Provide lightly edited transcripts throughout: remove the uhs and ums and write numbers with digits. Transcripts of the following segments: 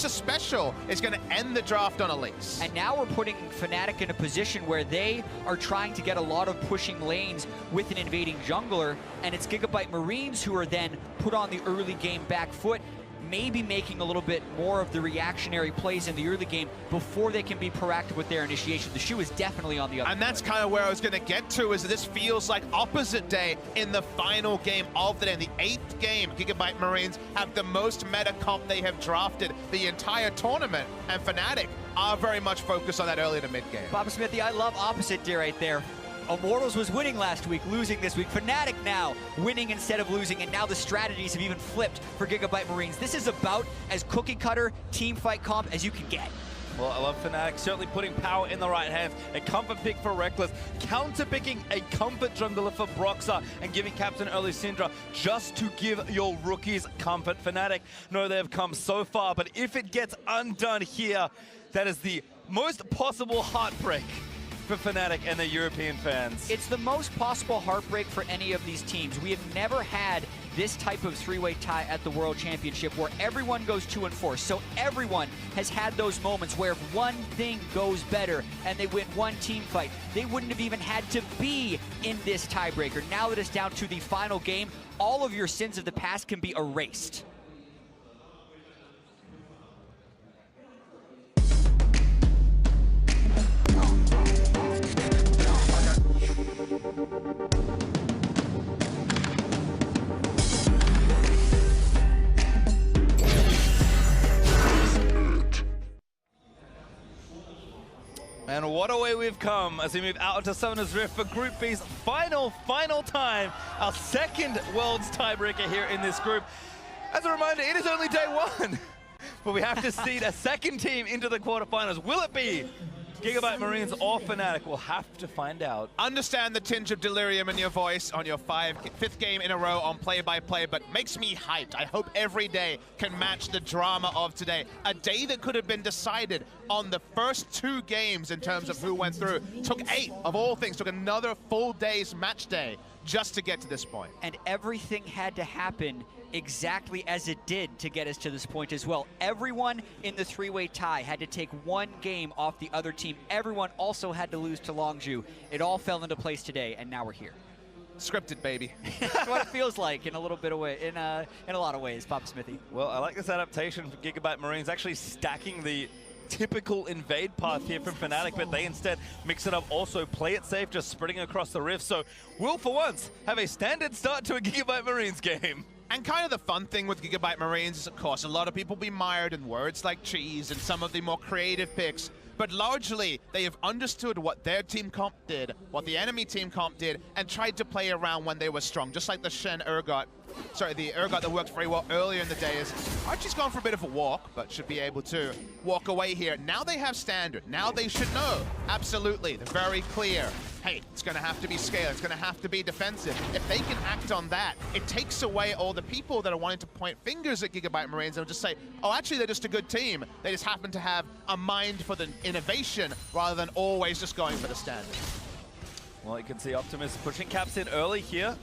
A special is going to end the draft on Elise. And now we're putting Fnatic in a position where they are trying to get a lot of pushing lanes with an invading jungler, and it's Gigabyte Marines who are then put on the early game back foot, maybe making a little bit more of the reactionary plays in the early game before they can be proactive with their initiation. The shoe is definitely on the other. And that's kind of where I was going to get to, is this feels like opposite day in the final game of the day. In the 8th game, Gigabyte Marines have the most meta comp they have drafted the entire tournament, and Fnatic are very much focused on that early to mid game. Papa Smithy, I love opposite day right there. Immortals was winning last week, losing this week. Fnatic now winning instead of losing, and now the strategies have even flipped for Gigabyte Marines. This is about as cookie cutter team fight comp as you can get. Well, I love Fnatic certainly putting power in the right hands. A comfort pick for Reckless, counter picking a comfort jungler for Broxah, and giving Captain Early Syndra just to give your rookies comfort. Fnatic know they've come so far, but if it gets undone here, that is the most possible heartbreak for Fnatic and their European fans. It's the most possible heartbreak for any of these teams. We have never had this type of three-way tie at the World Championship where everyone goes 2-4. So everyone has had those moments where if one thing goes better and they win one team fight, they wouldn't have even had to be in this tiebreaker. Now that it's down to the final game, all of your sins of the past can be erased. And what a way we've come as we move out into Summoner's Rift for Group B's final time. Our second Worlds tiebreaker here in this group. As a reminder, it is only day one, but we have to seed a second team into the quarterfinals. Will it be Gigabyte Marines or Fnatic? We'll have to find out. Understand the tinge of delirium in your voice on your fifth game in a row on play-by-play, but makes me hyped. I hope every day can match the drama of today. A day that could have been decided on the first 2 games in terms of who went through. Took 8 of all things, took another full day's match day just to get to this point. And everything had to happen exactly as it did to get us to this point as well. Everyone in the three-way tie had to take 1 game off the other team. Everyone also had to lose to Longzhu. It all fell into place today, and now we're here. Scripted, baby. That's what it feels like in a little bit of way, in a lot of ways, Papa Smithy. Well, I like this adaptation for Gigabyte Marines, actually stacking the typical invade path here from Fnatic, but they instead mix it up, also play it safe, just spreading across the rift. So we'll, for once, have a standard start to a Gigabyte Marines game. And kind of the fun thing with Gigabyte Marines is, of course, a lot of people be mired in words like cheese and some of the more creative picks, but largely they have understood what their team comp did, what the enemy team comp did, and tried to play around when they were strong, just like the the Urgot that worked very well earlier in the day. Is Archie's gone for a bit of a walk, but should be able to walk away here. Now they have standard. Now they should know. Absolutely, they're very clear. Hey, it's going to have to be scale. It's going to have to be defensive. If they can act on that, it takes away all the people that are wanting to point fingers at Gigabyte Marines and just say, oh, actually, they're just a good team. They just happen to have a mind for the innovation rather than always just going for the standard. Well, you can see Optimus pushing caps in early here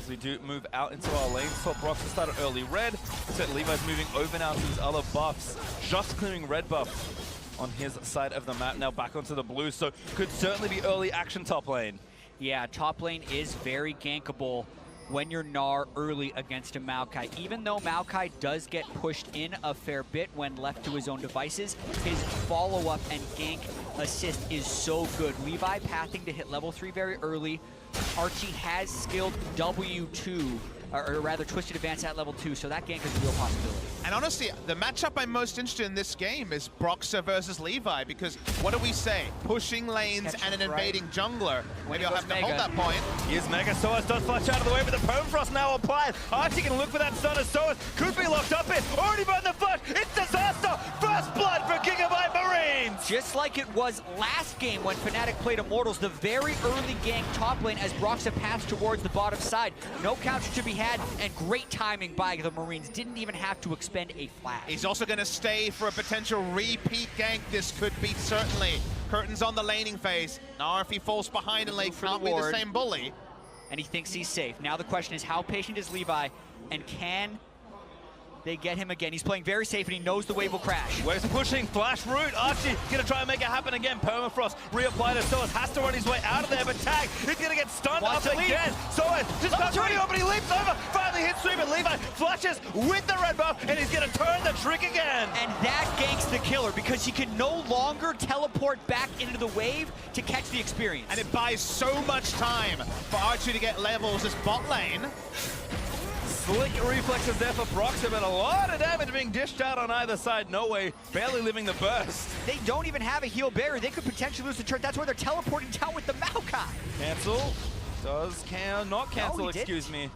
as we do move out into our lane. So Broxah started early red. So Levi's moving over now to his other buffs, just clearing red buff on his side of the map, now back onto the blue, so could certainly be early action top lane. Yeah, top lane is very gankable when you're Gnar early against a Maokai. Even though Maokai does get pushed in a fair bit when left to his own devices, his follow-up and gank assist is so good. Levi pathing to hit level 3 very early. Archie has skilled W2, or rather Twisted Advance at level 2, so that gank is a real possibility. And honestly, the matchup I'm most interested in this game is Broxah versus Levi, because what do we say? Pushing lanes and an invading jungler. Maybe I'll have to hold that point. Here's Mega Soas, does flash out of the way, but the Permafrost now applied. Archie can look for that stun as Soas could be locked up in. Already burned the flash. It's disaster. First blood for Gigabyte Marines. Just like it was last game when Fnatic played Immortals, the very early gank top lane as Broxah passed towards the bottom side. No counter to be had, and great timing by the Marines. Didn't even have to expend a flash. He's also going to stay for a potential repeat gank. This could be certainly. Curtains on the laning phase. Now if he falls behind in lane, can't be the same bully. And he thinks he's safe. Now the question is, how patient is Levi, and can They get him again. He's playing very safe, and he knows the wave will crash. Wave's pushing, flash root. Archie gonna try and make it happen again. Permafrost reapplied to Soaz, has to run his way out of there, but Tag, he's gonna get stunned up again. Soaz just got ready over, he leaps over, finally hits Sweep, and Levi flashes with the red buff, and he's gonna turn the trick again. And that ganks the killer, because he can no longer teleport back into the wave to catch the experience. And it buys so much time for Archie to get levels as bot lane. Slick reflexes there for Broxah, but a lot of damage being dished out on either side. No way, barely living the burst. They don't even have a heal barrier. They could potentially lose the turn. That's why they're teleporting down with the Maokai. Cancel. Not cancel, excuse me.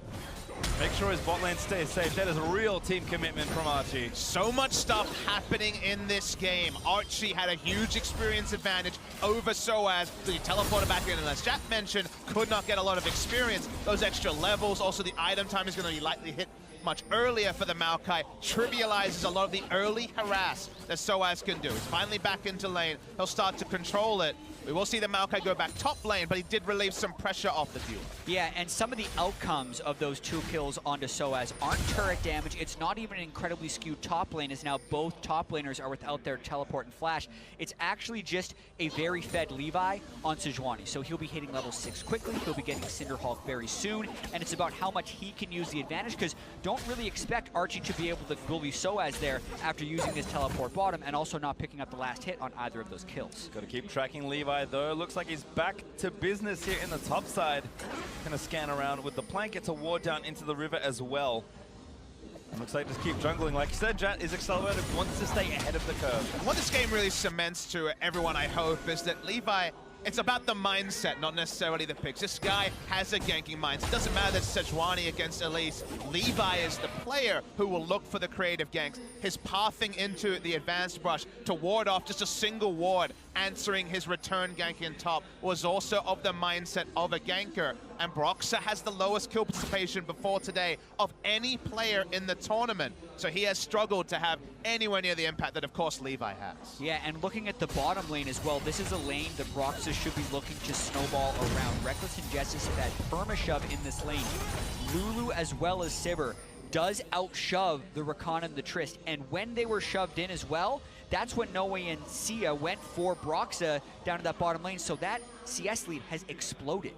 Make sure his bot lane stays safe. That is a real team commitment from Archie. So much stuff happening in this game. Archie had a huge experience advantage over Soaz. So he teleported back in, and as Jack mentioned, could not get a lot of experience. Those extra levels, also the item time is going to be likely hit much earlier for the Maokai. Trivializes a lot of the early harass that Soaz can do. He's finally back into lane. He'll start to control it. We will see the Maokai go back top lane, but he did relieve some pressure off the duel. Yeah, and some of the outcomes of those 2 kills onto Soaz aren't turret damage. It's not even an incredibly skewed top lane, as now both top laners are without their teleport and flash. It's actually just a very fed Levi on Sejuani. So he'll be hitting level 6 quickly, he'll be getting Cinderhulk very soon, and it's about how much he can use the advantage, because don't really expect Archie to be able to bully Soaz there after using his teleport bottom and also not picking up the last hit on either of those kills. Got to keep tracking Levi though. Looks like he's back to business here in the top side. Gonna scan around with the plank. Gets a ward down into the river as well. And looks like just keep jungling. Like you said, Jat is accelerated, wants to stay ahead of the curve. And what this game really cements to everyone, I hope, is that Levi, it's about the mindset, not necessarily the picks. This guy has a ganking mindset. It doesn't matter that it's Sejuani against Elise. Levi is the player who will look for the creative ganks. His pathing into the advanced brush to ward off just a single ward, answering his return gank in top, was also of the mindset of a ganker. And Broxah has the lowest kill participation before today of any player in the tournament. So he has struggled to have anywhere near the impact that, of course, Levi has. Yeah, and looking at the bottom lane as well, this is a lane that Broxah should be looking to snowball around. Reckless and Jessis have had perma-shove in this lane. Lulu as well as Sivir does outshove the Rakan and the Trist, and when they were shoved in as well, that's when Noe and Sia went for Broxah down to that bottom lane, so that CS lead has exploded.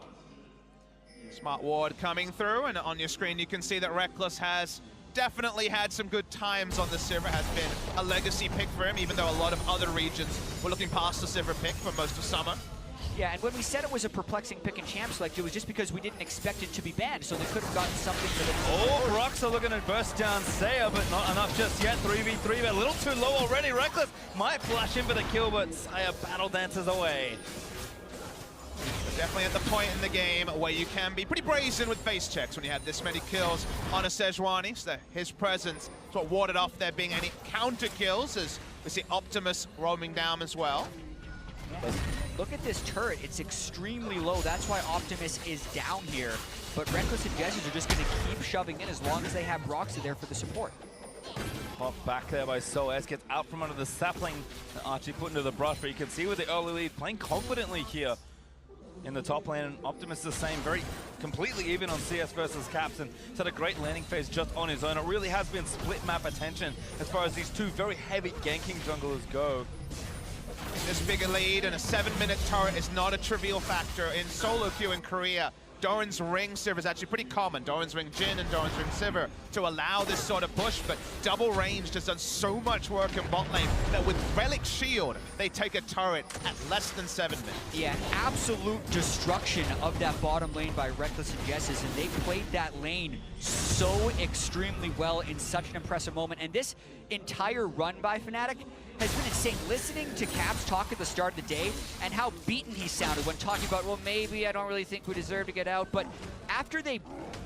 Smart ward coming through, and on your screen you can see that Reckless has definitely had some good times on the Sivir. Has been a legacy pick for him, even though a lot of other regions were looking past the Sivir pick for most of summer. Yeah, and when we said it was a perplexing pick in Champ Select, it was just because we didn't expect it to be banned, so they could have gotten something for the... Oh, Broxah looking to burst down Saya, but not enough just yet. 3v3, but a little too low already. Reckless might flash in for the kill, but Saya battle dances away. Definitely at the point in the game where you can be pretty brazen with face checks when you have this many kills on a Sejuani. So his presence is what warded off there being any counter kills, as we see Optimus roaming down as well. Yeah. Look at this turret, it's extremely low. That's why Optimus is down here. But Reckless and Jessis are just going to keep shoving in as long as they have Broxah there for the support. Pop back there by Soaz, gets out from under the sapling that Archie put into the brush, but you can see with the early lead playing confidently here in the top lane, and Optimus the same, very completely even on CS versus Caps, and he's had a great landing phase just on his own. It really has been split map attention as far as these two very heavy ganking junglers go. This bigger lead and a 7-minute turret is not a trivial factor in solo queue in Korea. Doran's Ring Sivir is actually pretty common. Doran's Ring Jhin and Doran's Ring Sivir to allow this sort of push, but double ranged has done so much work in bot lane that with Relic Shield, they take a turret at less than 7 minutes. Yeah, absolute destruction of that bottom lane by Reckless and Jessis, and they played that lane so extremely well in such an impressive moment. And this entire run by Fnatic has been insane. Listening to Caps talk at the start of the day and how beaten he sounded when talking about, well, maybe I don't really think we deserve to get out. But after they,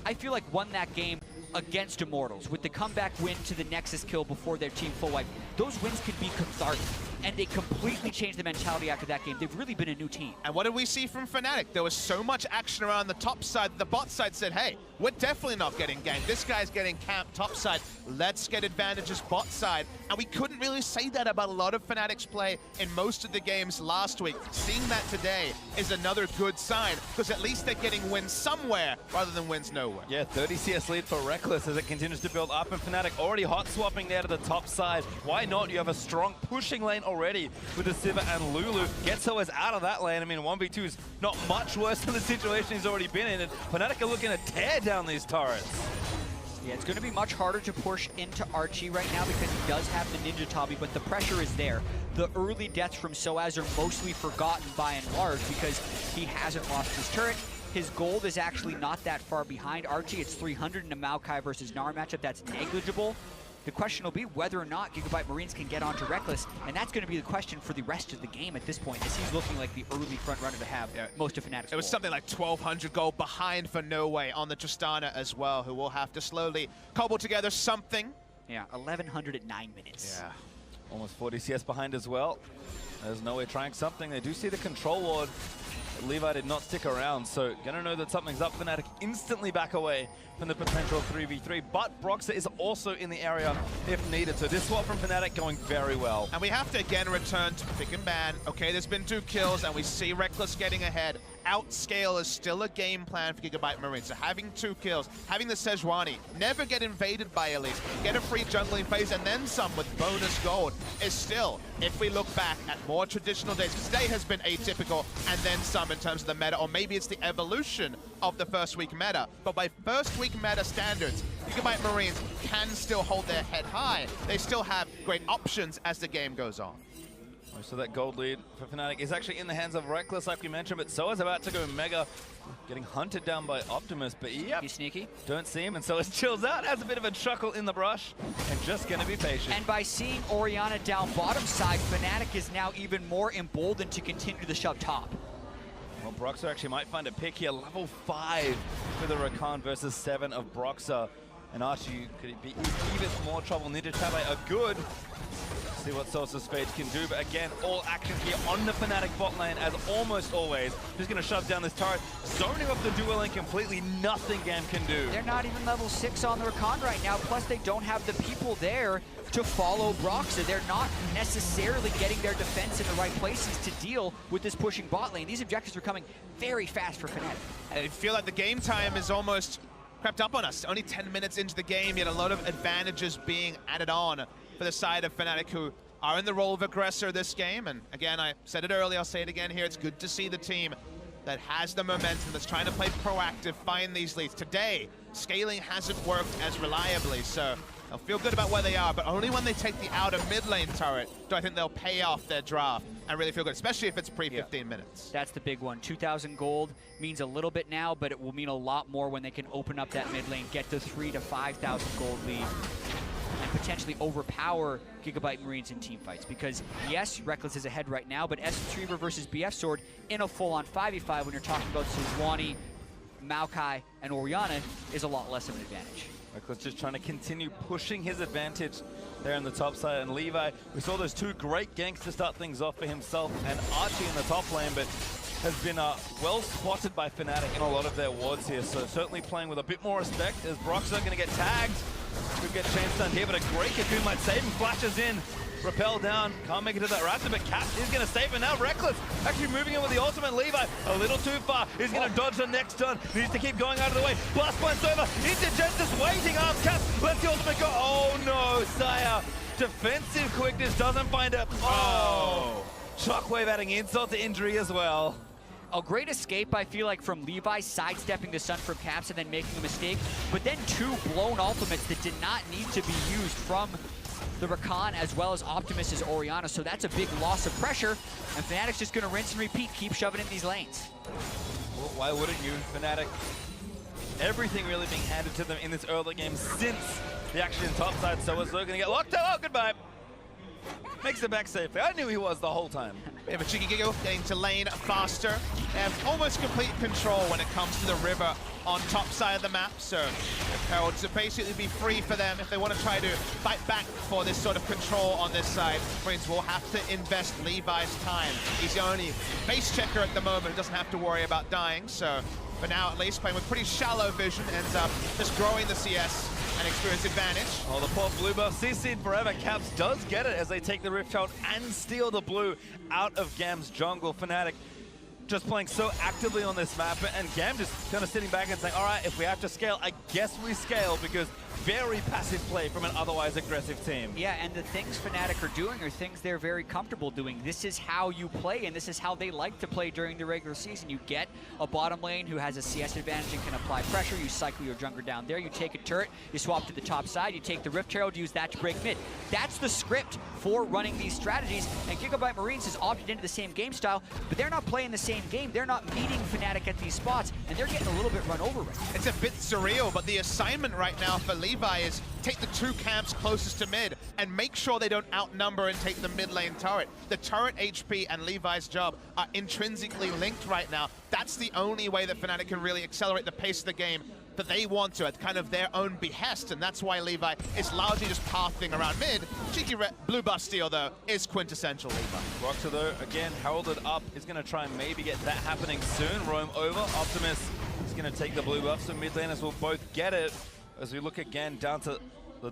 I feel like, won that game against Immortals with the comeback win to the Nexus kill before their team full wipe, those wins could be cathartic. and they completely changed the mentality after that game. They've really been a new team. And what did we see from Fnatic? There was so much action around the top side that the bot side said, hey, we're definitely not getting ganked. This guy's getting camped top side. Let's get advantages bot side. And we couldn't really say that about a lot of Fnatic's play in most of the games last week. Seeing that today is another good sign, because at least they're getting wins somewhere rather than wins nowhere. Yeah, 30 CS lead for Reckless as it continues to build up, and Fnatic already hot swapping there to the top side. Why not? You have a strong pushing lane already with the Sivir and Lulu. Gets always out of that lane. I mean, 1v2 is not much worse than the situation he's already been in, and Fnatic are looking to tear down these turrets. Yeah, it's going to be much harder to push into Archie right now because he does have the Ninja Tabi, but the pressure is there. The early deaths from Soaz are mostly forgotten by and large because he hasn't lost his turret. His gold is actually not that far behind Archie. It's 300 in a Maokai versus Gnar matchup. That's negligible. The question will be whether or not Gigabyte Marines can get onto Reckless, and that's going to be the question for the rest of the game at this point, as he's looking like the early front runner to have most of Fnatic's It was something like 1,200 gold behind for No Way on the Tristana as well, who will have to slowly cobble together something. Yeah, 1,100 at 9 minutes. Yeah, almost 40 CS behind as well. There's No Way trying something. They do see the control ward. Levi did not stick around, so gonna know that something's up. Fnatic instantly back away from the potential 3v3, but Broxah is also in the area if needed. So this swap from Fnatic going very well. And we have to again return to pick and ban. Okay, there's been 2 kills, and we see Reckless getting ahead. Outscale is still a game plan for Gigabyte Marines. So having 2 kills, having the Sejuani, never get invaded by Elise, get a free jungling phase, and then some with bonus gold is still, if we look back at more traditional days, because today has been atypical, and then some in terms of the meta, or maybe it's the evolution of the first week meta. But by first week meta standards, Gigabyte Marines can still hold their head high. They still have great options as the game goes on. So that gold lead for Fnatic is actually in the hands of Reckless, like we mentioned, but Soa's about to go Mega, getting hunted down by Optimus, but yep, He's sneaky. Don't see him, and Soa chills out, has a bit of a chuckle in the brush, and just gonna be patient. And by seeing Orianna down bottom side, Fnatic is now even more emboldened to continue the shove top. Well, Broxah actually might find a pick here, level 5 for the Rakan versus 7 of Broxah. And Archie could be even more trouble. Ninja Tabi are good. See what Source of Spades can do, but again, all action here on the Fnatic bot lane, as almost always. Just gonna shove down this turret, zoning off the dual lane completely, nothing GAM can do. They're not even level 6 on the Rakan right now, plus they don't have the people there to follow Broxah. They're not necessarily getting their defense in the right places to deal with this pushing bot lane. These objectives are coming very fast for Fnatic. I feel like the game time is almost crept up on us. Only 10 minutes into the game, yet a lot of advantages being added on for the side of Fnatic, who are in the role of aggressor this game. And again, I said it earlier, I'll say it again here, it's good to see the team that has the momentum, that's trying to play proactive, find these leads. Today, scaling hasn't worked as reliably, so they'll feel good about where they are, but only when they take the outer mid lane turret do I think they'll pay off their draft and really feel good, especially if it's pre-15 minutes. That's the big one. 2,000 gold means a little bit now, but it will mean a lot more when they can open up that mid lane, get the 3,000 to 5,000 gold lead, and potentially overpower Gigabyte Marines in team fights. Because yes, Reckless is ahead right now, but Essence Reaver versus BF Sword in a full-on 5v5 when you're talking about Sejuani, Maokai, and Orianna is a lot less of an advantage. Reckless just trying to continue pushing his advantage there on the top side. And Levi, we saw those 2 great ganks to start things off for himself and Archie in the top lane, but has been well spotted by Fnatic in a lot of their wards here. So certainly playing with a bit more respect, as Broxah going to get tagged. Could get chain stunned here, but a great cocoon might save him. Flashes in, rappel down, can't make it to that Raptor, but Cap is going to save him now. Reckless actually moving in with the ultimate. Levi a little too far. He's going to dodge the next turn. Needs to keep going out of the way. Blast point's over. Interject just waiting. Arm Cap lets the ultimate go. Oh no, Saya. Defensive quickness doesn't find it. Oh. Shockwave adding insult to injury as well. A great escape, I feel like, from Levi sidestepping the stun from Caps and then making a mistake, but then 2 blown ultimates that did not need to be used from the Rakan as well as Optimus' Orianna, so that's a big loss of pressure, and Fnatic's just going to rinse and repeat, keep shoving in these lanes. Well, why wouldn't you, Fnatic? Everything really being handed to them in this early game since the action in top side, so they're going to get locked out. Oh, goodbye. Makes it back safely. I knew he was the whole time. Bit of a cheeky giggle, getting to lane faster. They have almost complete control when it comes to the river on top side of the map, so the Heralds will basically be free for them if they want to try to fight back for this sort of control on this side. Marines will have to invest Levi's time. He's the only base checker at the moment, doesn't have to worry about dying, so for now at least, playing with pretty shallow vision, ends up just growing the CS and experience advantage. Oh, the poor blue buff, CC'd forever. Caps does get it as they take the Rift Child and steal the blue out of GAM's jungle. Fnatic just playing so actively on this map, and GAM just kind of sitting back and saying, all right, if we have to scale, I guess we scale, because very passive play from an otherwise aggressive team. Yeah, and the things Fnatic are doing are things they're very comfortable doing. This is how you play, and this is how they like to play during the regular season. You get a bottom lane who has a CS advantage and can apply pressure. You cycle your jungler down there. You take a turret. You swap to the top side. You take the Rift Herald. Use that to break mid. That's the script for running these strategies, and Gigabyte Marines has opted into the same game style, but they're not playing the same game. They're not meeting Fnatic at these spots, and they're getting a little bit run over right now. It's a bit surreal, but the assignment right now for Levi is take the two camps closest to mid and make sure they don't outnumber and take the mid lane turret. The turret HP and Levi's job are intrinsically linked right now. That's the only way that Fnatic can really accelerate the pace of the game that they want to at kind of their own behest, and that's why Levi is largely just pathing around mid. Cheeky blue buff steal, though, is quintessential Levi. Roxa, though, again, heralded up, is going to try and maybe get that happening soon. Roam over. Optimus is going to take the blue buff, so mid laners will both get it. As we look again down to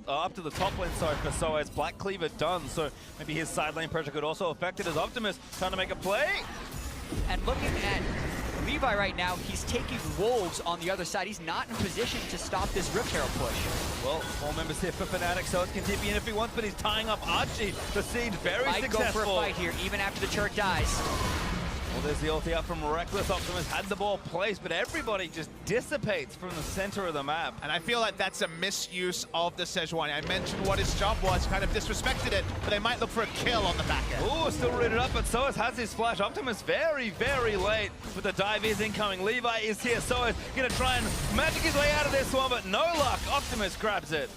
up to the top lane side for Soaz. Black Cleaver done, so maybe his side lane pressure could also affect it as Optimus trying to make a play. And looking at Levi right now, he's taking Wolves on the other side. He's not in position to stop this Rift Herald push. Well, all members here for Fnatic, so it can tip in if he wants, but he's tying up Archie. The siege very successful. Might go for a fight here, even after the turret dies. Well, there's the ulti up from Reckless. Optimus had the ball placed, but everybody just dissipates from the center of the map. And I feel like that's a misuse of the Sejuani. I mentioned what his job was, kind of disrespected it, but they might look for a kill on the back end. Ooh, still rooted up, but Soaz has his flash. Optimus very, very late, but the dive is incoming. Levi is here. Soaz gonna try and magic his way out of this one, but no luck. Optimus grabs it.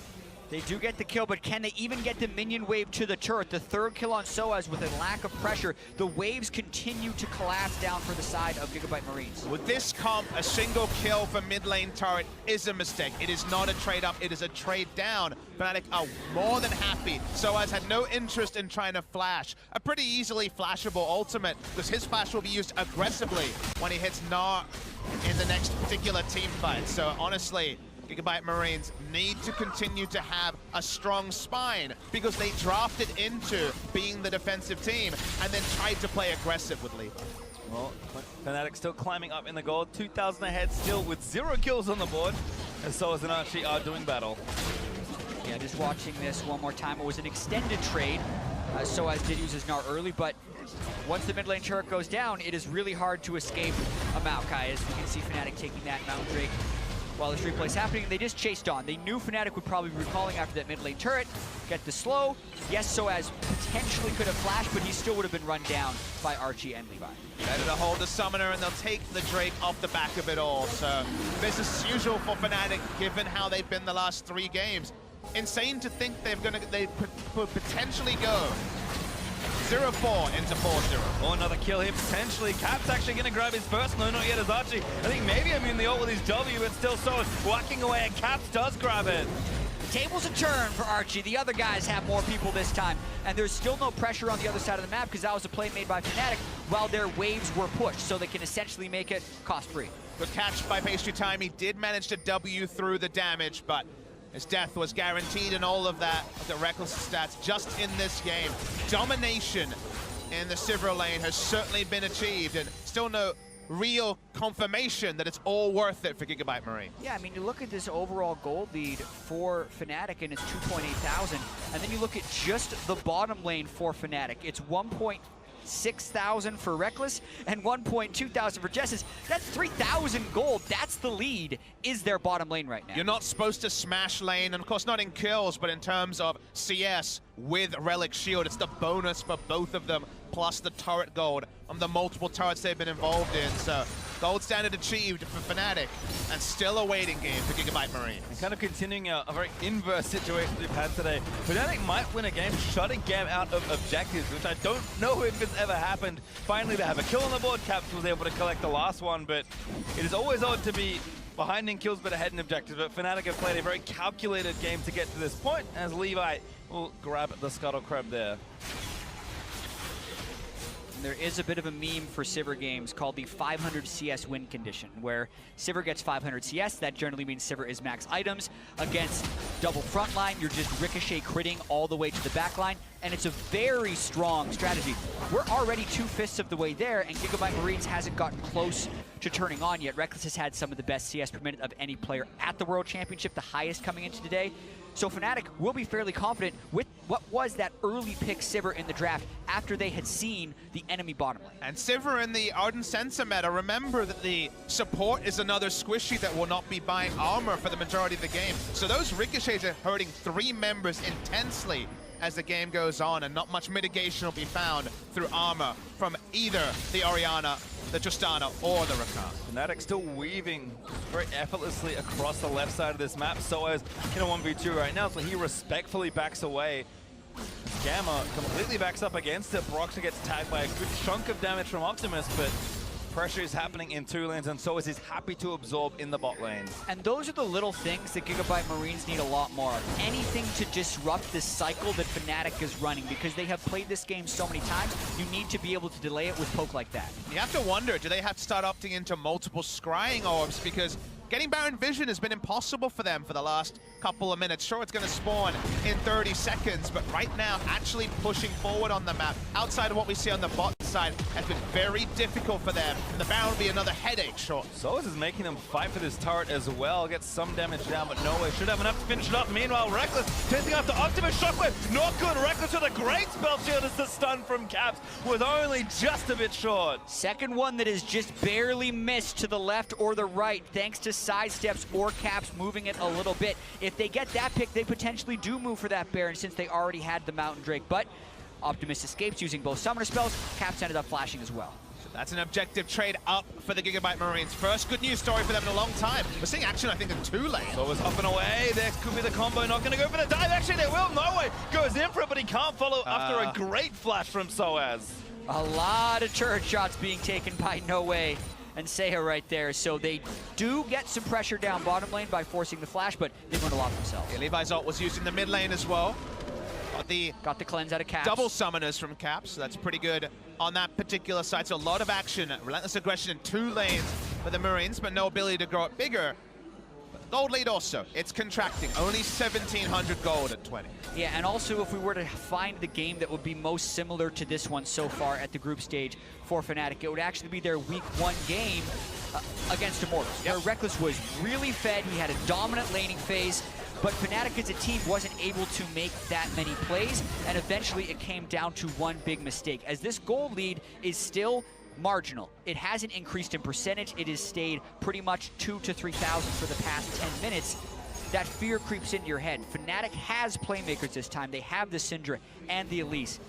They do get the kill, but can they even get the minion wave to the turret? The third kill on Soaz with a lack of pressure. The waves continue to collapse down for the side of Gigabyte Marines. With this comp, a single kill for mid lane turret is a mistake. It is not a trade up, it is a trade down. Fnatic are more than happy. Soaz had no interest in trying to flash. A pretty easily flashable ultimate, because his flash will be used aggressively when he hits Gnar in the next particular team fight. So honestly, Gigabyte Marines need to continue to have a strong spine because they drafted into being the defensive team and then tried to play aggressive with Levi. Well, Fnatic still climbing up in the gold, 2,000 ahead still with 0 kills on the board, as Soaz and Archie are doing battle. Yeah, just watching this one more time. It was an extended trade. Soaz did use his Gnar early, but once the mid lane turret goes down, it is really hard to escape a Maokai, as we can see Fnatic taking that Mountain Drake while this replay is happening. They just chased on. They knew Fnatic would probably be recalling after that mid lane turret, get the slow. Yes, Soaz potentially could have flashed, but he still would have been run down by Archie and Levi. Better to hold the summoner, and they'll take the Drake off the back of it all. So business as usual for Fnatic, given how they've been the last 3 games. Insane to think they could potentially go 0-4 into 4-0. Oh, another kill here potentially. Cap's actually going to grab his first. No, not yet as Archie. I think maybe I'm in the ult with his W, but still Soaz whacking away, and Caps does grab it. The tables a turn for Archie. The other guys have more people this time, and there's still no pressure on the other side of the map because that was a play made by Fnatic while their waves were pushed, so they can essentially make it cost-free. Good catch by Pastry Time. He did manage to W through the damage, but his death was guaranteed and all of that. The Reckless stats just in this game. Domination in the Sivir lane has certainly been achieved, and still no real confirmation that it's all worth it for Gigabyte Marine. Yeah, I mean, you look at this overall gold lead for Fnatic, and it's 2.8 thousand, and then you look at just the bottom lane for Fnatic. It's 1.6 thousand for Reckless and 1.2 thousand for Jessis. That's 3,000 gold. That's the lead, is their bottom lane right now. You're not supposed to smash lane, and of course not in kills, but in terms of CS with Relic Shield, it's the bonus for both of them, plus the turret gold on the multiple turrets they've been involved in. So Gold standard achieved for Fnatic, and still a waiting game for Gigabyte Marines. And kind of continuing a very inverse situation we've had today. Fnatic might win a game shutting GAM out of objectives, which I don't know if it's ever happened. Finally, they have a kill on the board. Caps was able to collect the last one, but it is always odd to be behind in kills but ahead in objectives. But Fnatic have played a very calculated game to get to this point, as Levi will grab the Scuttle Crab there. There is a bit of a meme for Sivir games called the 500 CS win condition, where Sivir gets 500 CS. That generally means Sivir is max items. Against double frontline, you're just ricochet critting all the way to the backline, and it's a very strong strategy. We're already 2/5 of the way there, and Gigabyte Marines hasn't gotten close to turning on yet. Rekkles has had some of the best CS per minute of any player at the World Championship, the highest coming into today. So Fnatic will be fairly confident with what was that early pick Sivir in the draft after they had seen the enemy bottom lane. And Sivir in the Ardent Sensor meta, remember that the support is another squishy that will not be buying armor for the majority of the game. So those ricochets are hurting 3 members intensely as the game goes on, and not much mitigation will be found through armor from either the Orianna, the Tristana, or the Rakan. Fnatic still weaving very effortlessly across the left side of this map. Soaz in a 1v2 right now, so he respectfully backs away. Gamma completely backs up against it. Broxah gets tagged by a good chunk of damage from Optimus, but pressure is happening in 2 lanes, and Soaz is happy to absorb in the bot lane. And those are the little things that Gigabyte Marines need a lot more of. Anything to disrupt this cycle that Fnatic is running, because they have played this game so many times, you need to be able to delay it with poke like that. You have to wonder, do they have to start opting into multiple scrying orbs? Because getting Baron Vision has been impossible for them for the last couple of minutes. Sure, it's going to spawn in 30 seconds, but right now, actually pushing forward on the map, outside of what we see on the bot side, has been very difficult for them. And the Baron will be another headache short. Soaz is making them fight for this turret as well. Gets some damage down, but no way. Should have enough to finish it up. Meanwhile, Rekkles chasing after Optimus. Shockwave, not good. Rekkles with a great spell shield as the stun from Caps was only just a bit short. Second one that is just barely missed to the left or the right, thanks to sidesteps or Caps moving it a little bit. If they get that pick, they potentially do move for that Baron, since they already had the Mountain Drake. But Optimus escapes using both summoner spells. Caps ended up flashing as well. So that's an objective trade up for the Gigabyte Marines. First good news story for them in a long time. We're seeing action, I think, in 2 lanes. Soaz up and away. There could be the combo. Not going to go for the dive. Actually, they will. No way. Goes in for it, but he can't follow after a great flash from Soaz. A lot of turret shots being taken by No Way and Seha right there. So they do get some pressure down bottom lane by forcing the flash, but they learn a lot themselves. Yeah, Levi's ult was used in the mid lane as well. Got the cleanse out of Caps. Double summoners from Caps, so that's pretty good on that particular side. So a lot of action, relentless aggression in 2 lanes for the Marines, but no ability to grow it bigger. Gold lead also, it's contracting. Only 1,700 gold at 20. Yeah, and also if we were to find the game that would be most similar to this one so far at the group stage for Fnatic, it would actually be their week 1 game against Immortals, where Rekkles was really fed. He had a dominant laning phase, but Fnatic as a team wasn't able to make that many plays, and eventually it came down to one big mistake. As this gold lead is still marginal, it hasn't increased in percentage, it has stayed pretty much 2,000 to 3,000 for the past 10 minutes. That fear creeps into your head. Fnatic has playmakers this time. They have the Syndra and the Elise.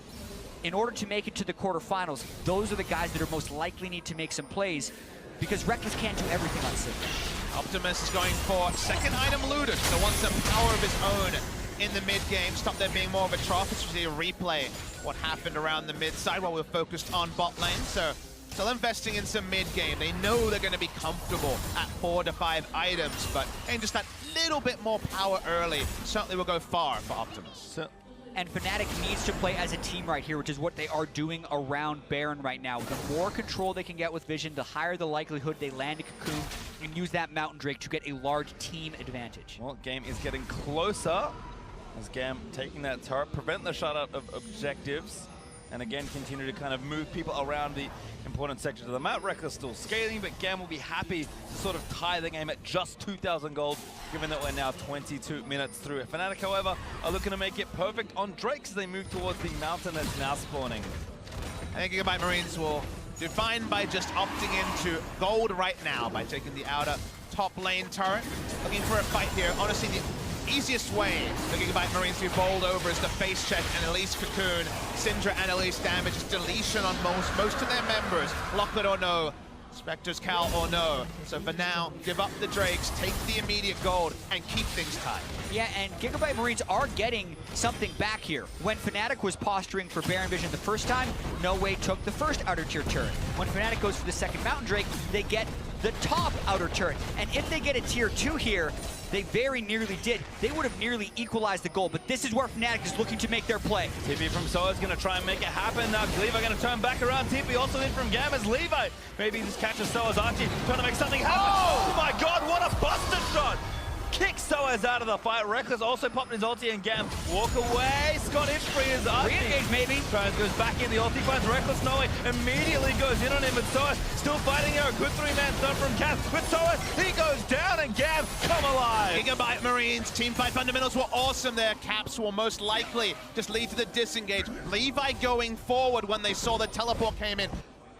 In order to make it to the quarterfinals, those are the guys that are most likely need to make some plays, because Rekkles can't do everything on Syndra. Optimus is going for second item looted, so wants some power of his own in the mid game. Stop there being more of a trough. It's just a replay what happened around the mid side while we're focused on bot lane. So still investing in some mid game. They know they're going to be comfortable at 4 to 5 items, but and just that little bit more power early certainly will go far for Optimus. And Fnatic needs to play as a team right here, which is what they are doing around Baron right now. The more control they can get with Vision, the higher the likelihood they land a Cocoon and use that Mountain Drake to get a large team advantage. Well, game is getting closer as GAM taking that turret, prevent the shutout of objectives, and again continue to kind of move people around the important sections of the map. Rekkles still scaling, but GAM will be happy to sort of tie the game at just 2,000 gold, given that we're now 22 minutes through. Fnatic, however, are looking to make it perfect on Drake as they move towards the mountain that's now spawning. I think Gigabyte Marines will do fine by just opting into gold right now by taking the outer top lane turret. Looking for a fight here. Honestly, the easiest way for Gigabyte Marines to be bowled over is the face check and Elise Cocoon. Syndra and Elise damage is deletion on most of their members. Lock it or no. Spectre's Cal or no. So for now, give up the Drakes, take the immediate gold, and keep things tight. Yeah, and Gigabyte Marines are getting something back here. When Fnatic was posturing for Baron Vision the first time, No Way took the first outer tier turret. When Fnatic goes for the second Mountain Drake, they get the top outer turret. And if they get a tier 2 here, they very nearly did. They would have nearly equalized the goal, but this is where Fnatic is looking to make their play. TP from Soa is going to try and make it happen. Now Levi going to turn back around. TP also in from GAM as Levi. Maybe he just catches Soa's Archie, trying to make something happen. Oh my god, what a buster shot! Kicks Soaz out of the fight. Reckless also popped his ulti and GAM walk away. Scott is free as Archie. Re-engage maybe. Tries, goes back in, the ulti finds Reckless. No way, immediately goes in on him, but Soaz still fighting here. A good three-man stun from GAM. With Soaz, he goes down and GAM come alive. Gigabyte Marines, teamfight fundamentals were awesome there. Caps will most likely just lead to the disengage. Levi going forward when they saw the teleport came in.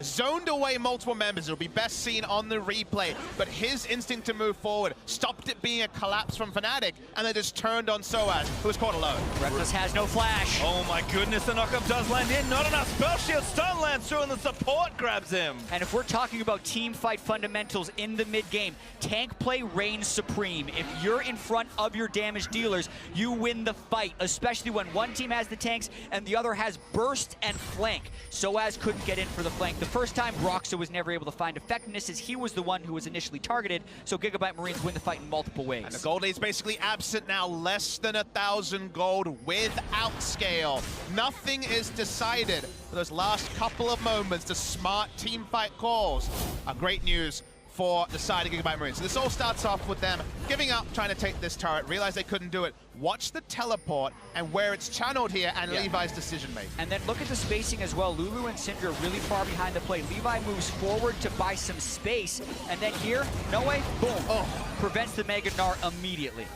Zoned away multiple members. It'll be best seen on the replay, but his instinct to move forward stopped it being a collapse from Fnatic, and they just turned on Soaz, who was caught alone. Reckless has no flash. Oh my goodness, the knockup does land in. Not enough spell shield. Stun lands through and the support grabs him. And if we're talking about team fight fundamentals in the mid game, tank play reigns supreme. If you're in front of your damage dealers, you win the fight, especially when one team has the tanks and the other has burst and flank. Soaz couldn't get in for the flank. The first time, Roxa was never able to find effectiveness as he was the one who was initially targeted, so Gigabyte Marines win the fight in multiple ways. And the gold lead is basically absent now, less than 1,000 gold without scale. Nothing is decided for those last couple of moments. The smart team fight calls are great news for the side of Gigabyte Marines. So this all starts off with them giving up, trying to take this turret, realize they couldn't do it. Watch the teleport and where it's channeled here and Levi's decision making. And then look at the spacing as well. Lulu and Syndra really far behind the play. Levi moves forward to buy some space, and then here, No Way, boom, prevents the Mega Gnar immediately.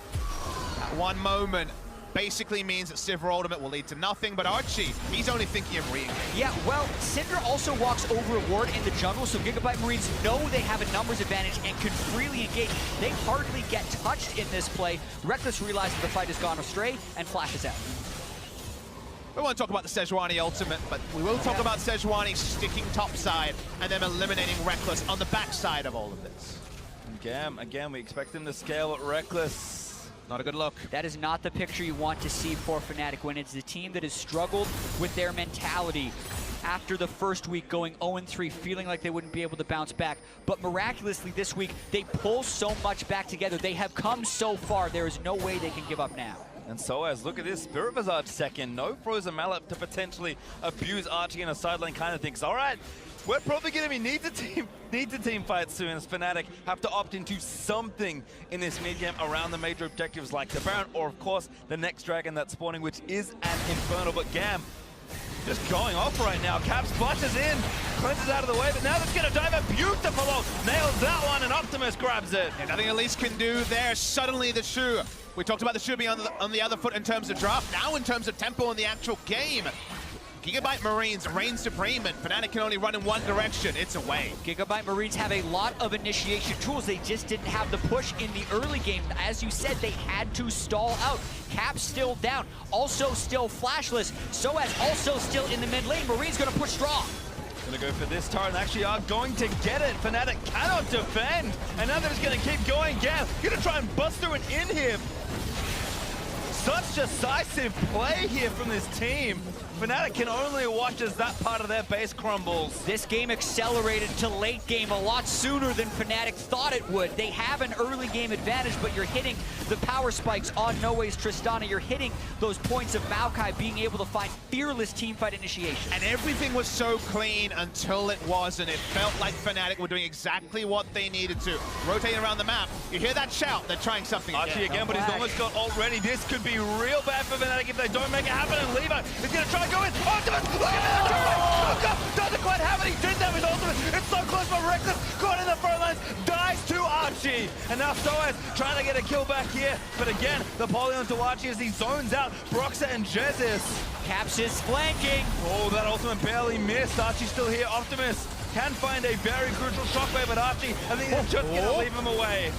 That one moment basically means that Sivir ultimate will lead to nothing, but Archie, he's only thinking of re-engage. Yeah, well, Syndra also walks over a ward in the jungle, so Gigabyte Marines know they have a numbers advantage and can freely engage. They hardly get touched in this play. Reckless realizes the fight has gone astray and flashes out. We want to talk about the Sejuani ultimate, but we will talk about Sejuani sticking topside and then eliminating Reckless on the backside of all of this. And GAM, again, we expect him to scale at Reckless. Not a good look. That is not the picture you want to see for Fnatic when it's the team that has struggled with their mentality after the first week going 0-3, feeling like they wouldn't be able to bounce back. But miraculously this week, they pull so much back together. They have come so far. There is no way they can give up now. And Soaz, look at this, Spirit Visage second, no Frozen Mallet to potentially abuse Archie in a sideline kind of things. All right, we're probably going to be need to team fight soon as Fnatic have to opt into something in this mid game around the major objectives like the Baron or of course the next dragon that's spawning, which is an Infernal. But GAM just going off right now. Cap splashes in, cleanses out of the way, but now that's going to dive a beautiful ult. Nails that one and Optimus grabs it. And nothing Elise can do there. Suddenly the Shu. We talked about the Shu being on the other foot in terms of draft. Now in terms of tempo in the actual game. Gigabyte Marines reign supreme, and Fnatic can only run in one direction. It's away. Gigabyte Marines have a lot of initiation tools. They just didn't have the push in the early game. As you said, they had to stall out. Cap still down, also still flashless. Soaz also still in the mid lane. Marines gonna push strong. Gonna go for this turret and actually are going to get it. Fnatic cannot defend, and now they're just gonna keep going. GAM gonna try and bust through an inhib. Such decisive play here from this team. Fnatic can only watch as that part of their base crumbles. This game accelerated to late game a lot sooner than Fnatic thought it would. They have an early game advantage, but you're hitting the power spikes on No Way's Tristana. You're hitting those points of Maokai being able to find fearless teamfight initiation. And everything was so clean until it wasn't. It felt like Fnatic were doing exactly what they needed to. Rotating around the map. You hear that shout, they're trying something Archie again, but he's almost got already. This could be real bad for Fnatic if they don't make it happen, and Levi is gonna try and go in. Optimus, look at that turret! Doesn't quite have it, he didn't have his ultimate. It's so close, but Reckless caught in the front lines, dies to Archie. And now Soaz trying to get a kill back here, but again, the poly onto Archie as he zones out Broxa and Jezis. Caps is flanking. Oh, that ultimate barely missed. Archie's still here. Optimus can find a very crucial shockwave, but Archie, I think, is just gonna leave him away.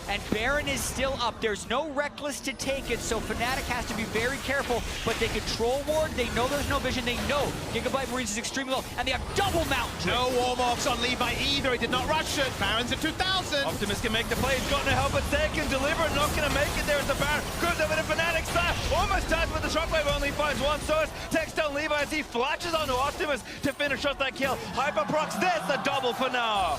And Baron is still up. There's no Reckless to take it, so Fnatic has to be very careful, but they control ward, they know there's no vision, they know Gigabyte Marines is extremely low, and they have double mount. No Warmorks on Levi either, he did not rush it. Baron's at 2,000. Optimus can make the play, he's got no help, but they can deliver, not gonna make it. There's the Baron, goes over to Fnatic side, almost dies, but the Shockwave only finds one source. Takes down Levi as he flashes onto Optimus to finish off that kill. Hyperprox, there's the double for now.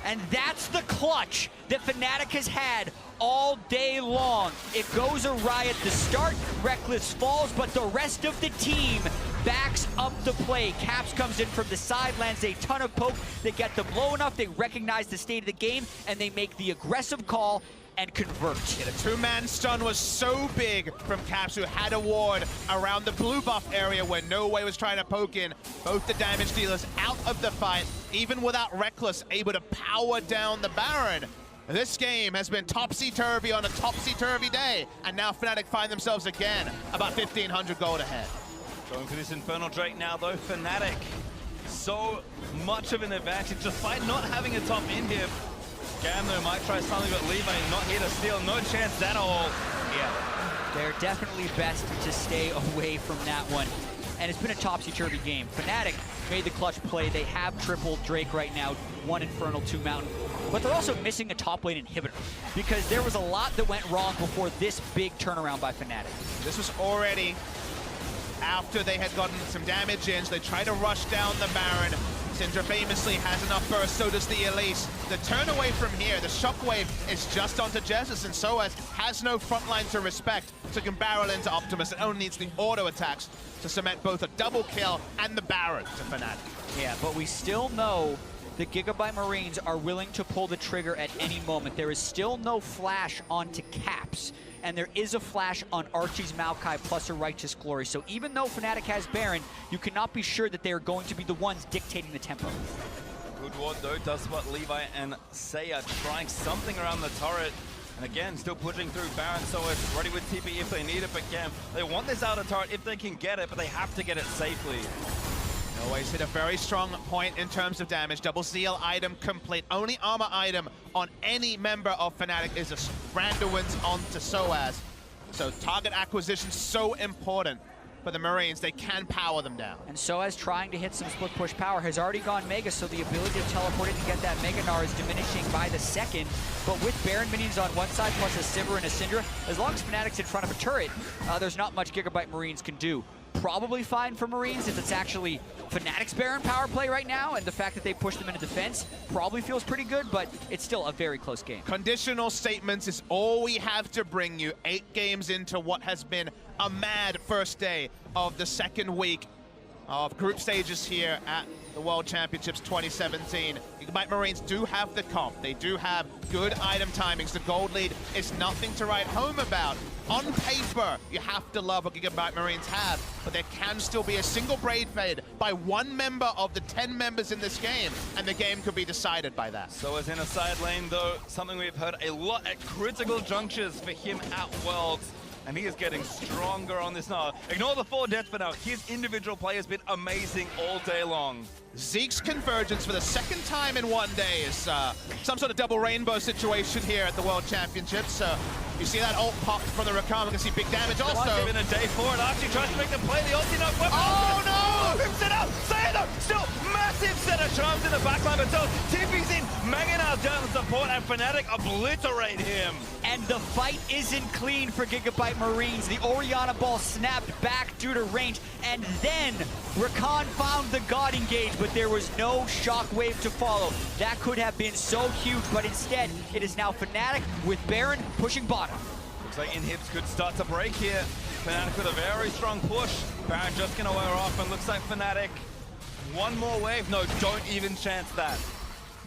And that's the clutch that Fnatic has had all day long. It goes awry at the start, Reckless falls, but the rest of the team backs up the play. Caps comes in from the side, lands a ton of poke. They get the blow enough, they recognize the state of the game, and they make the aggressive call and convert. Yeah, the two-man stun was so big from Caps, who had a ward around the blue buff area where No Way was trying to poke in. Both the damage dealers out of the fight, even without Reckless, able to power down the Baron. This game has been topsy-turvy on a topsy-turvy day, and now Fnatic find themselves again about 1,500 gold ahead. Going for this Infernal Drake now though, Fnatic. So much of an advantage despite not having a top in here. GAM though might try something, but Levi not here to steal, no chance at all. Yeah, they're definitely best to stay away from that one. And it's been a topsy-turvy game. Fnatic made the clutch play. They have triple Drake right now, 1 Infernal, 2 Mountain. But they're also missing a top lane inhibitor because there was a lot that went wrong before this big turnaround by Fnatic. This was already after they had gotten some damage in, so they try to rush down the Baron. Syndra famously has enough burst, so does the Elise. The turn away from here, the Shockwave is just onto Jesus, and Soaz has no frontline to respect, so can barrel into Optimus. It only needs the auto attacks to cement both a double kill and the Baron to Fnatic. Yeah, but we still know the Gigabyte Marines are willing to pull the trigger at any moment. There is still no flash onto Caps, and there is a flash on Archie's Maokai plus a Righteous Glory. So even though Fnatic has Baron, you cannot be sure that they are going to be the ones dictating the tempo. Good ward though, does what Levi and Seiya trying something around the turret. And again, still pushing through Baron, so it's ready with TP if they need it, but GAM, they want this outer turret if they can get it, but they have to get it safely. Always hit a very strong point in terms of damage. Double Zeal item complete. Only armor item on any member of Fnatic is a Randuin's onto Soaz. So target acquisition so important for the Marines. They can power them down. And Soaz trying to hit some split push power has already gone Mega, so the ability to teleport in and get that Mega Gnar is diminishing by the second. But with Baron minions on one side plus a Sivir and a Syndra, as long as Fnatic's in front of a turret, there's not much Gigabyte Marines can do. Probably fine for Marines if it's actually Fnatic's Baron power play right now, and the fact that they pushed them into defense probably feels pretty good, but it's still a very close game. Conditional statements is all we have to bring you 8 games into what has been a mad first day of the second week of group stages here at the World Championships 2017. Gigabyte Marines do have the comp. They do have good item timings. The gold lead is nothing to write home about. On paper, you have to love what Gigabyte Marines have, but there can still be a single Braid Fade by one member of the 10 members in this game, and the game could be decided by that. So as in a side lane though, something we've heard a lot at critical junctures for him at Worlds. And he is getting stronger on this now. Ignore the 4 deaths for now. His individual play has been amazing all day long. Zeke's convergence for the second time in one day is some sort of double rainbow situation here at the World Championships. You see that ult pop from the Rakam, you can see big damage also. In a day 4, and Archie tries to make the play, the ulti not weapon. Oh no! Him set out, Seiya still massive set of charms in the backline, but still TP's in, Mangonel down the support, and Fnatic obliterate him. And the fight isn't clean for Gigabyte Marines. The Orianna ball snapped back due to range, and then Rakan found the God engage, but there was no shockwave to follow. That could have been so huge, but instead, it is now Fnatic with Baron pushing bottom. Looks like inhibs could start to break here. Fnatic with a very strong push. Baron just gonna wear off, and looks like Fnatic, one more wave. No, don't even chance that.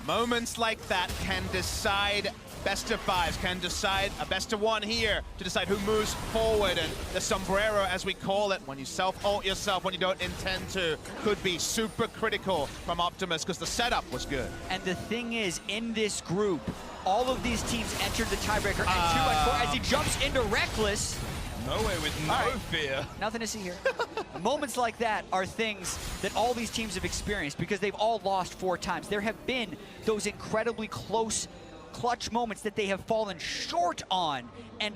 Moments like that can decide best of 5s, can decide a best of 1 here to decide who moves forward, and the sombrero, as we call it, when you self-ult yourself when you don't intend to, could be super critical from Optimus because the setup was good. And the thing is, in this group, all of these teams entered the tiebreaker at 2 and 4 as he jumps into Reckless. No way with no fear. Nothing to see here. Moments like that are things that all these teams have experienced because they've all lost 4 times. There have been those incredibly close clutch moments that they have fallen short on, and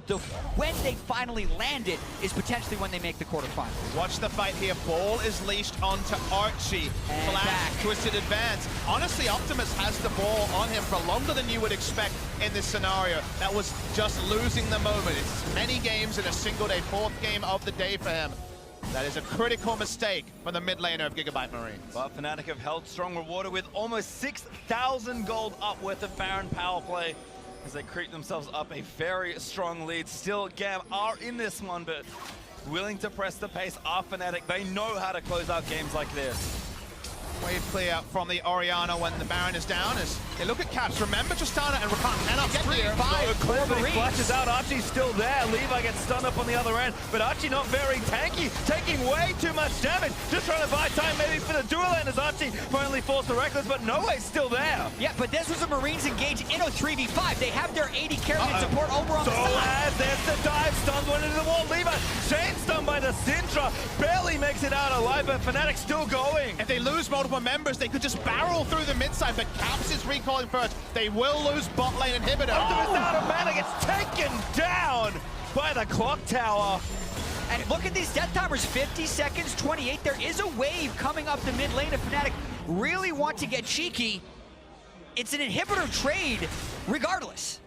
when they finally land it is potentially when they make the quarterfinals. Watch the fight here. Ball is leashed onto Archie. And Flash, back. twisted advance. Honestly, Optimus has the ball on him for longer than you would expect in this scenario. That was just losing the moment. It's many games in a single day, 4th game of the day for him. That is a critical mistake from the mid laner of Gigabyte Marines. But Fnatic have held strong, rewarded with almost 6,000 gold up worth of Baron power play as they creep themselves up a very strong lead. Still, GAM are in this one, but willing to press the pace are Fnatic. They know how to close out games like this. Wave clear from the Orianna when the Baron is down as they look at Caps. Remember Tristana and Rakan cannot get there. Clear, but he flashes out. Archie's still there. Levi gets stunned up on the other end, but Archie not very tanky, taking way too much damage. Just trying to buy time maybe for the dual end as Archie finally falls to Reckless, but Noe's still there. Yeah, but this was a Marines engage in a 3v5. They have their 80 carry and support over on the side. There's the dive, stuns one into the wall. Levi, chain stunned by the Syndra, barely makes it out alive, but Fnatic still going. If they lose multiple members, they could just barrel through the mid side, but Caps is recalling first. They will lose bot lane inhibitor. Optimus out of mana, gets taken down by the clock tower. And look at these death timers, 50 seconds, 28. There is a wave coming up the mid lane if Fnatic really want to get cheeky. It's an inhibitor trade regardless.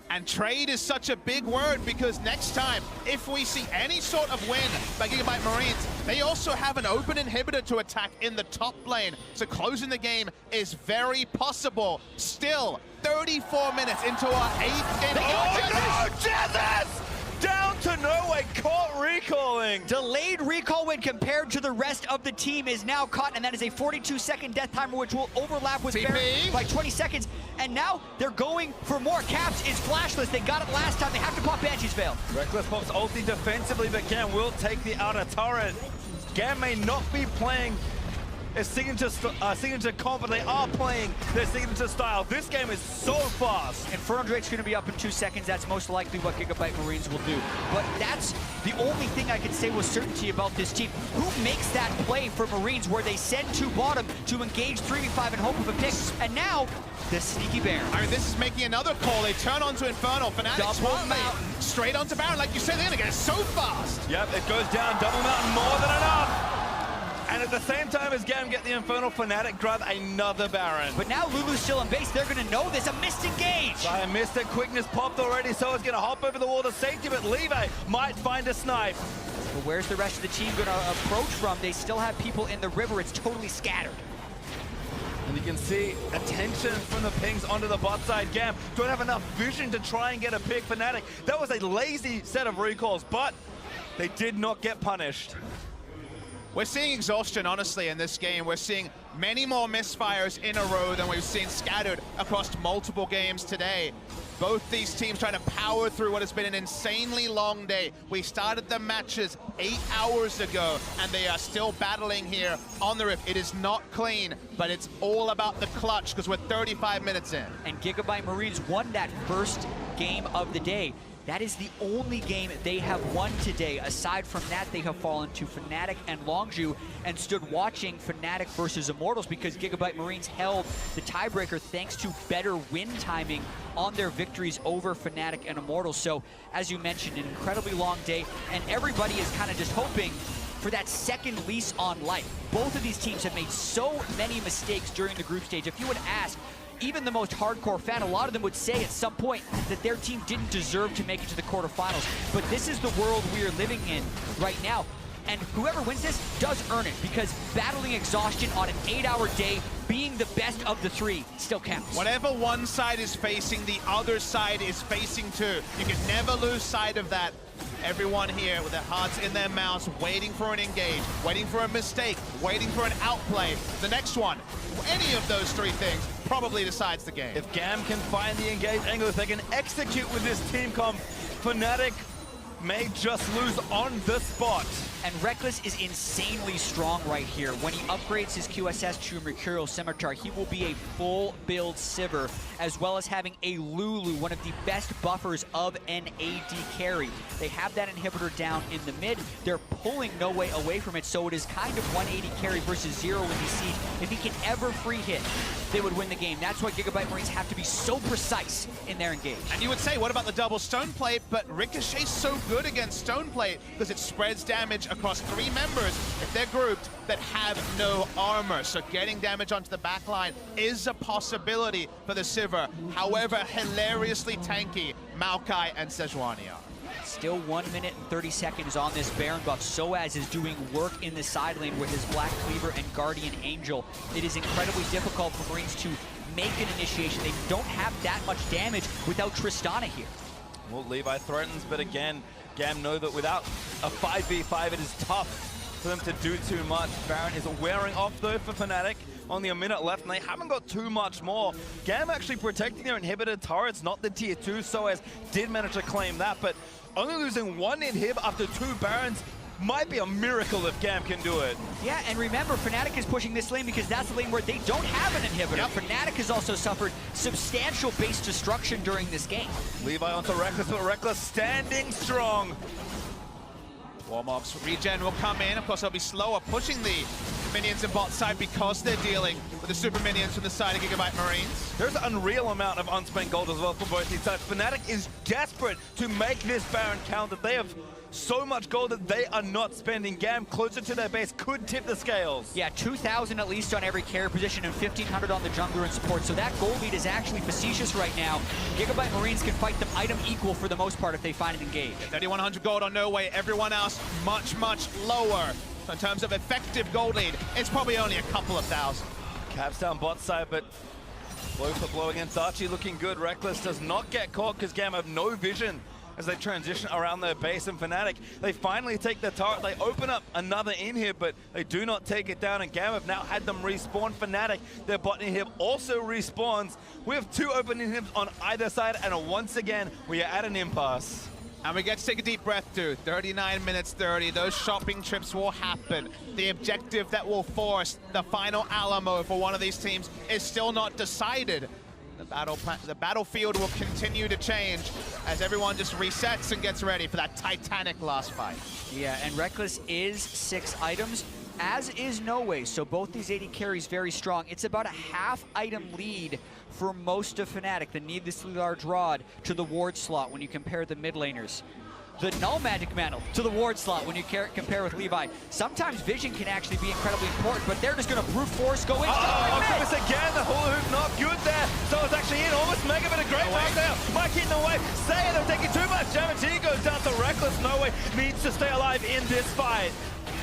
And trade is such a big word because next time, if we see any sort of win by Gigabyte Marines, they also have an open inhibitor to attack in the top lane. So closing the game is very possible. Still, 34 minutes into our 8th game. Oh no, Jesus! Down to Noe, caught recalling. Delayed recall when compared to the rest of the team is now caught, and that is a 42-second death timer, which will overlap with Baron by 20 seconds. And now they're going for more. Caps is flashless. They got it last time. They have to pop Banshee's Veil. Reckless pops ulti defensively, but GAM will take the outer turret. GAM may not be playing a signature comp, but they are playing their signature style. This game is so fast. Inferno Drake's going to be up in 2 seconds. That's most likely what Gigabyte Marines will do. But that's the only thing I can say with certainty about this team. Who makes that play for Marines where they send to bottom to engage 3v5 in hope of a pick? And now, the sneaky Baron. I mean, this is making another call. They turn onto Inferno. Fnatic Double mountain. Straight onto Baron. Like you said, they're going to get it so fast. Yep, it goes down. Double mountain, more than enough. And at the same time as GAM get the Infernal, Fnatic grab another Baron. But now Lulu's still in base. They're going to know this. A missed engage. I missed it. Quickness popped already, so it's going to hop over the wall to safety, but Levi might find a snipe. But where's the rest of the team going to approach from? They still have people in the river. It's totally scattered. And you can see attention from the pings onto the bot side. GAM don't have enough vision to try and get a pick. Fnatic, that was a lazy set of recalls, but they did not get punished. We're seeing exhaustion, honestly, in this game. We're seeing many more misfires in a row than we've seen scattered across multiple games today. Both these teams trying to power through what has been an insanely long day. We started the matches 8 hours ago, and they are still battling here on the Rift. It is not clean, but it's all about the clutch because we're 35 minutes in. And Gigabyte Marines won that first game of the day. That is the only game they have won today. Aside from that, they have fallen to Fnatic and Longzhu and stood watching Fnatic versus Immortals because Gigabyte Marines held the tiebreaker thanks to better win timing on their victories over Fnatic and Immortals. So, as you mentioned, an incredibly long day, and everybody is kind of just hoping for that second lease on life. Both of these teams have made so many mistakes during the group stage. If you would ask even the most hardcore fan, a lot of them would say at some point that their team didn't deserve to make it to the quarterfinals. But this is the world we are living in right now. And whoever wins this does earn it because battling exhaustion on an 8-hour day, being the best of the three, still counts. Whatever one side is facing, the other side is facing too. You can never lose sight of that. Everyone here with their hearts in their mouths, waiting for an engage, waiting for a mistake, waiting for an outplay. The next one, any of those three things, probably decides the game. If GAM can find the engage angle, if they can execute with this team comp, Fnatic may just lose on the spot. And Reckless is insanely strong right here. When he upgrades his QSS to Mercurial Scimitar, he will be a full build Sivir, as well as having a Lulu, one of the best buffers of an AD carry. They have that inhibitor down in the mid. They're pulling No Way away from it, so it is kind of 180 carry versus 0 in the siege. If he can ever free hit, they would win the game. That's why Gigabyte Marines have to be so precise in their engage. And you would say, what about the double stone plate? But Ricochet's so good against stone plate because it spreads damage across 3 members if they're grouped that have no armor. So getting damage onto the backline is a possibility for the Sivir. However, hilariously tanky Maokai and Sejuani are. Still 1 minute and 30 seconds on this Baron buff. Soaz is doing work in the side lane with his Black Cleaver and Guardian Angel. It is incredibly difficult for Marines to make an initiation. They don't have that much damage without Tristana here. Well, Levi threatens, but again, GAM know that without a 5v5, it is tough for them to do too much. Baron is wearing off though for Fnatic. Only a minute left, and they haven't got too much more. GAM actually protecting their inhibitor turrets, not the tier 2, Soaz did manage to claim that, but only losing 1 inhib after 2 Barons might be a miracle if GAM can do it. Yeah, and remember, Fnatic is pushing this lane because that's the lane where they don't have an inhibitor. Yep. Fnatic has also suffered substantial base destruction during this game. Levi onto Reckless, but Reckless standing strong. Warmog's regen will come in. Of course, they'll be slower pushing the minions in bot side because they're dealing with the super minions from the side of Gigabyte Marines. There's an unreal amount of unspent gold as well for both these sides. Fnatic is desperate to make this Baron count, that they have so much gold that they are not spending. GAM closer to their base could tip the scales. Yeah, 2,000 at least on every carry position and 1,500 on the jungler and support. So that gold lead is actually facetious right now. Gigabyte Marines can fight them item equal for the most part if they find it engaged. 3,100 gold on No Way. Everyone else much, much lower. So in terms of effective gold lead, it's probably only a couple of thousand. Caps down bot side, but blow for blow against Archie looking good. Reckless does not get caught because GAM have no vision as they transition around their base. And Fnatic, they finally take the turret. They open up another inhib, but they do not take it down. And GAM have now had them respawn. Fnatic, their bot inhib also respawns. We have 2 open inhibs on either side, and once again, we are at an impasse. And we get to take a deep breath, dude. 39 minutes 30. Those shopping trips will happen. The objective that will force the final Alamo for one of these teams is still not decided. The battlefield will continue to change as everyone just resets and gets ready for that titanic last fight. Yeah, and Reckless is 6 items, as is No Way. So both these AD carries very strong. It's about a half item lead for most of Fnatic, the needlessly large rod to the ward slot when you compare the mid laners. The null magic mantle to the ward slot when you compare with Levi. Sometimes vision can actually be incredibly important, but they're just going to brute force go in. This again, the hula hoop not good there. So it's actually in, almost mega, but a great back there. Mike hitting away, saying they're taking too much damage. He goes down to Reckless. No Way needs to stay alive in this fight.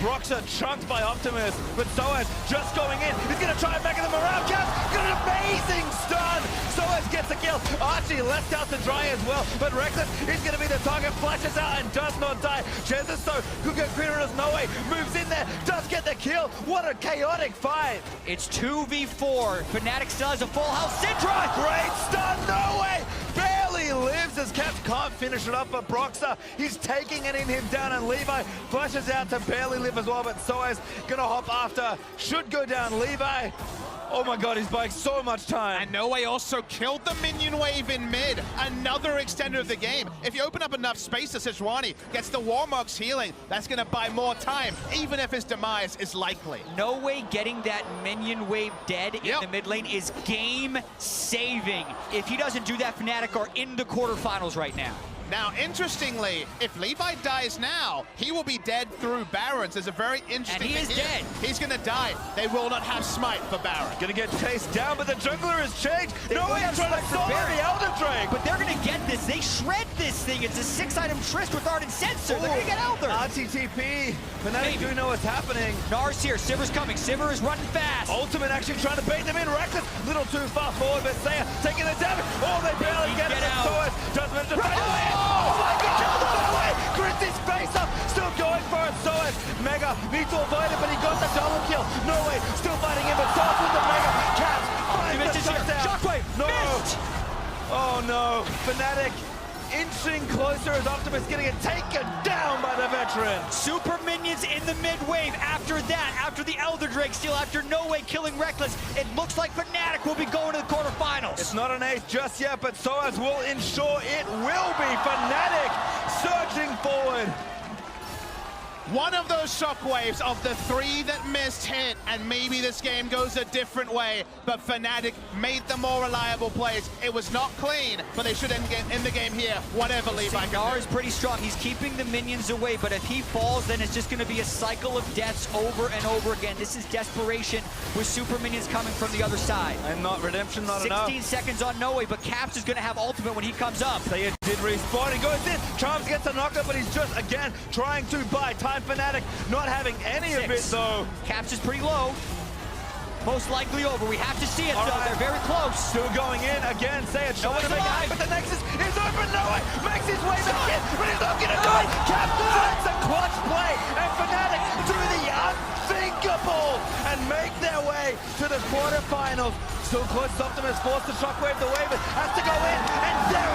Broxah chunked by Optimus, but Soaz just going in. He's going to try and make it the morale cap. Got an amazing stun. Soaz gets the kill. Archie left out to dry as well, but Reckless is going to be the target. Flashes out and does not die. Jesus though could get clearer as No Way moves in there, does get the kill. What a chaotic fight. It's 2v4. Fnatic still has a full house. Syndra! Great stun, No Way barely lives as Caps can't finish it up, but Broxah, he's taking it in him down, and Levi flashes out to barely live as well, but Soaz gonna hop after, should go down. Levi, oh my god, he's buying so much time. And No Way also killed the minion wave in mid. Another extender of the game. If you open up enough space to Sejuani, gets the Warmog's healing, that's gonna buy more time, even if his demise is likely. No Way getting that minion wave dead in the mid lane is game saving. If he doesn't do that, Fnatic are in the quarterfinals right now. Now, interestingly, if Levi dies now, he will be dead through Barons. There's a very interesting And he is dead. He's gonna die. They will not have smite for Baron. Gonna get chased down, but the jungler has changed. No Way have trying to smite for stop Baron. the Elder Drake. But they're gonna get this. They shred this thing. It's a 6-item Trist with Ardent Sensor. They're gonna get Elder. RTTP. Fnatic do know what's happening. Nar's here. Sivir's coming. Sivir is running fast. Ultimate actually trying to bait them in. Reckless, little too far forward, but Saya taking the damage. Oh, they barely get it. Soaz just managed to find a way. Oh my god! No Way! Grits his face up, still going for it. Soaz, Mega needs to avoid it, but he got the double kill. No Way, still fighting him, but Soaz with the Mega. Caps finds the touchdown. Shockwave, no! missed! Oh no, Fnatic inching closer as Optimus getting it taken down by the veteran. Super minions in the mid-wave. After that, after the Elder Drake steal, after No Way killing Reckless, it looks like Fnatic will be going to the quarterfinals. It's not an ace just yet, but Soaz will ensure it will be. Fnatic surging forward. One of those shockwaves of the 3 that missed hit, and maybe this game goes a different way, but Fnatic made the more reliable plays. It was not clean, but they should end the game here, whatever Levi can Signar do. is pretty strong. He's keeping the minions away, but if he falls, then it's just going to be a cycle of deaths over and over again. This is desperation with super minions coming from the other side. And not redemption, not 16 enough. seconds on No Way, but Caps is going to have ultimate when he comes up. They did respawn, he goes in, Charms gets a knocker, but he's just, again, trying to buy time. Fnatic not having any of it, though. Caps is pretty low. Most likely over. We have to see it, though. Right. They're very close. Still going in, again, say it, No trying to one's make it, alive. but the Nexus is open, no way, makes his way back in, but he's not gonna do it. Cap finds a clutch play, and Fnatic do the unthinkable and make their way to the quarterfinals. Still close, Optimus forced the shockwave, the wave has to go in, and there